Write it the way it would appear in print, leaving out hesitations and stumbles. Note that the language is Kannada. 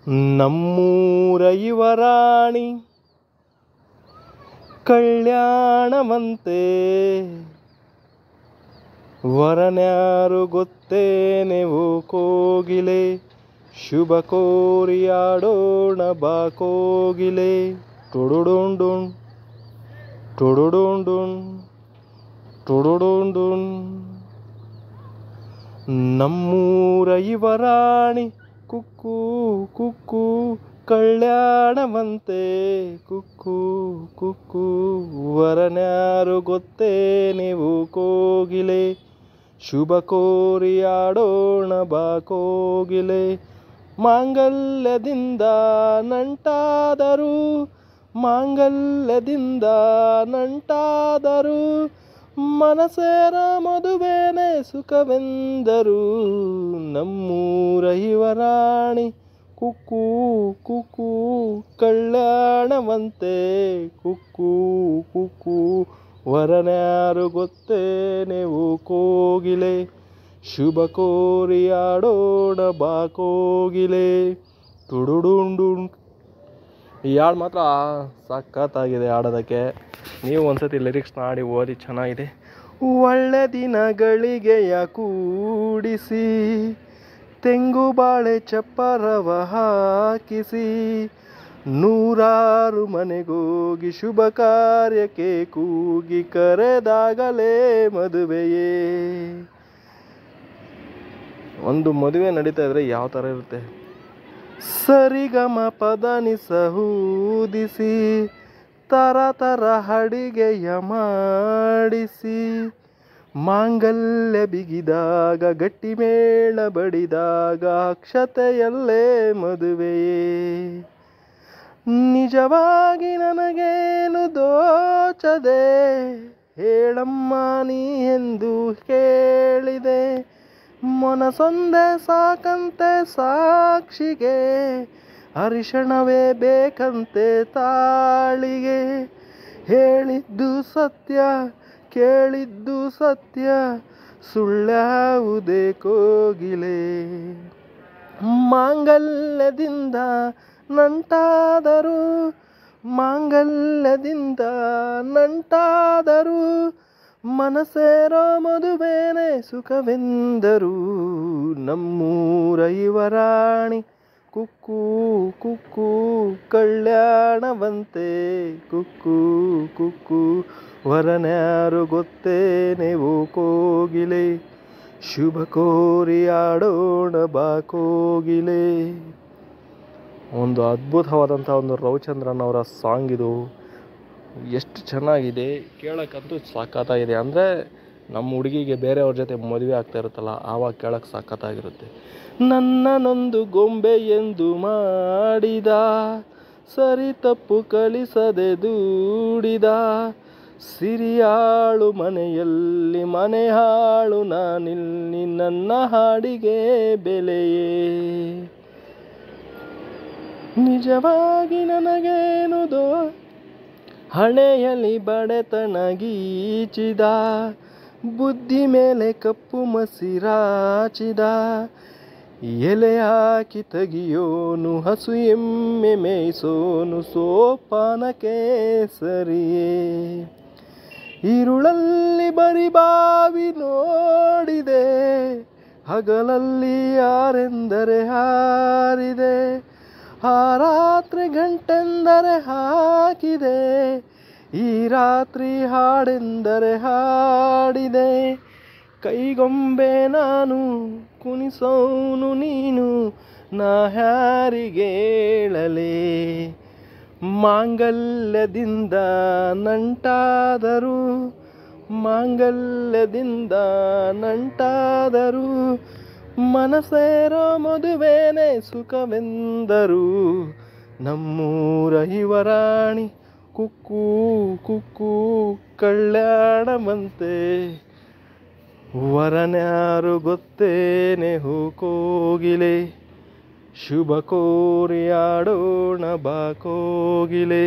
ನಮ್ಮೂರ ಯುವರಾಣಿ ಕಲ್ಯಾಣವಂತೆ, ವರನ್ಯಾರು ಗೊತ್ತೇನೆವು ಕೋಗಿಲೆ, ಶುಭ ಕೋರಿಯಾಡೋಣ ಬಾ ಕೋಗಿಲೆ. ಟುಡುಡುಂಡುಣ್ ಟುಡುಡುಂಡುಣ್ ಟುಡುಡುಂಡುಣ್. ನಮ್ಮೂರ ಯುವರಾಣಿ ಕುಕ್ಕು ಕುಕ್ಕು ಕಲ್ಯಾಣವಂತೆ, ಕುಕ್ಕು ಕುಕ್ಕು ವರನ್ಯಾರು ಗೊತ್ತೇನೆವು ಕೋಗಿಲೆ, ಶುಭ ಕೋರಿಯಾಡೋಣ ಬಾ ಕೋಗಿಲೆ. ಮಾಂಗಲ್ಯದಿಂದ ನಂಟಾದರು, ಮಾಂಗಲ್ಯದಿಂದ ನಂಟಾದರು, ಮನಸೇರ ಮದುವೆನೇ ಸುಖವೆಂದರು. ನಮ್ಮೂರ ಯುವರಾಣಿ ಕುಕ್ಕು ಕುಕ್ಕು ಕಲ್ಯಾಣವಂತೆ, ಕುಕ್ಕು ಕುಕ್ಕು ವರನ್ಯಾರು ಗೊತ್ತೇನೆವು ಕೋಗಿಲೆ, ಶುಭ ಕೋರಿಯಾಡೋಣ ಬಾ ಕೋಗಿಲೆ. ಟುಡುಡುಂಡುಂಡು. ಈ ಹಾಡು ಮಾತ್ರ ಸಖತ್ತಾಗಿದೆ ಆಡೋದಕ್ಕೆ. ನೀವು ಒಂದ್ಸತಿ ಲಿರಿಕ್ಸ್ನ ಆಡಿ ಓದಿ, ಚೆನ್ನಾಗಿದೆ. ಒಳ್ಳೆ ದಿನಗಳಿಗೆಯ ಕೂಡಿಸಿ, ತೆಂಗು ಬಾಳೆ ಚಪ್ಪರವ ಹಾಕಿಸಿ, ನೂರಾರು ಮನೆಗೋಗಿ ಶುಭ ಕಾರ್ಯಕ್ಕೆ ಕೂಗಿ ಕರೆದಾಗಲೇ ಮದುವೆಯೇ. ಒಂದು ಮದುವೆ ನಡೀತಾ ಇದ್ರೆ ಯಾವ ಥರ ಇರುತ್ತೆ? ಸರಿಗಮ ಪದನಿಸ ಊದಿಸಿ, ತರ ತರ ಅಡಿಗೆಯ ಮಾಡಿಸಿ, ಮಾಂಗಲ್ಯ ಬಿಗಿದಾಗ ಗಟ್ಟಿ ಮೇಳ ಬಡಿದಾಗ ಅಕ್ಷತೆಯಲ್ಲೇ ಮದುವೆಯೇ. ನಿಜವಾಗಿ ನನಗೇನು ದೋಚದೆ, ಹೇಳಮ್ಮ ನೀ ಎಂದು ಕೇಳಿದೆ, ಮನಸೊಂದೆ ಸಾಕಂತೆ ಸಾಕ್ಷಿಗೆ, ಅರಿಶಣವೇ ಬೇಕಂತೆ ತಾಳಿಗೆ. ಹೇಳಿದ್ದು ಸತ್ಯ ಕೇಳಿದ್ದು ಸತ್ಯ, ಸುಳ್ಳ್ಯಾವುದೇ ಕೋಗಿಲೆ. ಮಾಂಗಲ್ಯದಿಂದ ನಂಟಾದರು, ಮಾಂಗಲ್ಯದಿಂದ ನಂಟಾದರು, ಮನಸೇರೋ ಮದುವೆನೇ ಸುಖವೆಂದರು. ನಮ್ಮೂರ ಯುವರಾಣಿ ಕುಕ್ಕು ಕುಕ್ಕು ಕಲ್ಯಾಣವಂತೆ, ಕುಕ್ಕು ಕುಕ್ಕು ವರನ್ಯಾರು ಗೊತ್ತೇನೆವು ಕೋಗಿಲೆ, ಶುಭ ಕೋರಿಯಾಡೋಣ ಬಾ ಕೋಗಿಲೆ. ಒಂದು ಅದ್ಭುತವಾದಂಥ ಒಂದು ರವಿಚಂದ್ರನ್ ಅವರ ಸಾಂಗ್ ಇದು. ಎಷ್ಟು ಚೆನ್ನಾಗಿದೆ, ಕೇಳೋಕ್ಕಂತೂ ಸಖತ್ತಾಗಿದೆ. ಅಂದರೆ ನಮ್ಮ ಹುಡುಗಿಗೆ ಬೇರೆಯವ್ರ ಜೊತೆ ಮದುವೆ ಆಗ್ತಾ ಇರುತ್ತಲ್ಲ, ಆವಾಗ ಕೇಳೋಕ್ಕೆ ಸಖತ್ತಾಗಿರುತ್ತೆ. ನನ್ನನೊಂದು ಗೊಂಬೆ ಎಂದು ಮಾಡಿದ, ಸರಿ ತಪ್ಪು ಕಲಿಸದೆ ದೂಡಿದ, ಸಿರಿಯಾಳು ಮನೆಯಲ್ಲಿ ಮನೆ ಹಾಳು ನಾನಿಲ್ಲಿ, ನನ್ನ ಹಾಡಿಗೆ ಬೆಲೆಯೇ. ನಿಜವಾಗಿ ನನಗೇನು ಹಣೆಯಲ್ಲಿ ಬಡೆತನ ಗೀಚಿದ, ಬುದ್ಧಿ ಮೇಲೆ ಕಪ್ಪು ಮಸಿರಾಚಿದ, ಎಲೆ ಹಾಕಿ ತೆಗಿಯೋನು ಹಸು ಎಮ್ಮೆ ಮೇಯಿಸೋನು ಸೋಪಾನಕ್ಕೆ ಸರಿಯೇ. ഇരുಳಲ್ಲಿ ಬರಿ ಬಾವಿ ನೋಡಿದೆ, ಹಗಲಲ್ಲಿ ಯಾರೆಂದರೆ ಹಾರಿದೆ, ಆ ರಾತ್ರಿ ಗಂಟೆಂದರೆ ಹಾಕಿದೆ, ಈ ರಾತ್ರಿ ಹಾಡೆಂದರೆ ಹಾಡಿದೆ. ಕೈಗೊಂಬೆ ನಾನು ಕುಣಿಸೋನು ನೀನು, ನಾ ಯಾರಿಗೆ ಹೇಳಲೇ. ಮಾಂಗಲ್ಯದಿಂದ ನಂಟಾದರು, ಮಾಂಗಲ್ಯದಿಂದ ನಂಟಾದರು, ಮನಸೇರೋ ಮದುವೆನೇ ಸುಖವೆಂದರು. ನಮ್ಮೂರ ಯುವರಾಣಿ ಕುಕ್ಕು ಕುಕ್ಕು ಕಲ್ಯಾಣವಂತೆ, ವರನ್ಯಾರು ಗೊತ್ತೇನೆವು ಕೋಗಿಲೆ, ಶುಭ ಕೋರಿಯಾಡೋಣ ಬಾ ಕೋಗಿಲೆ.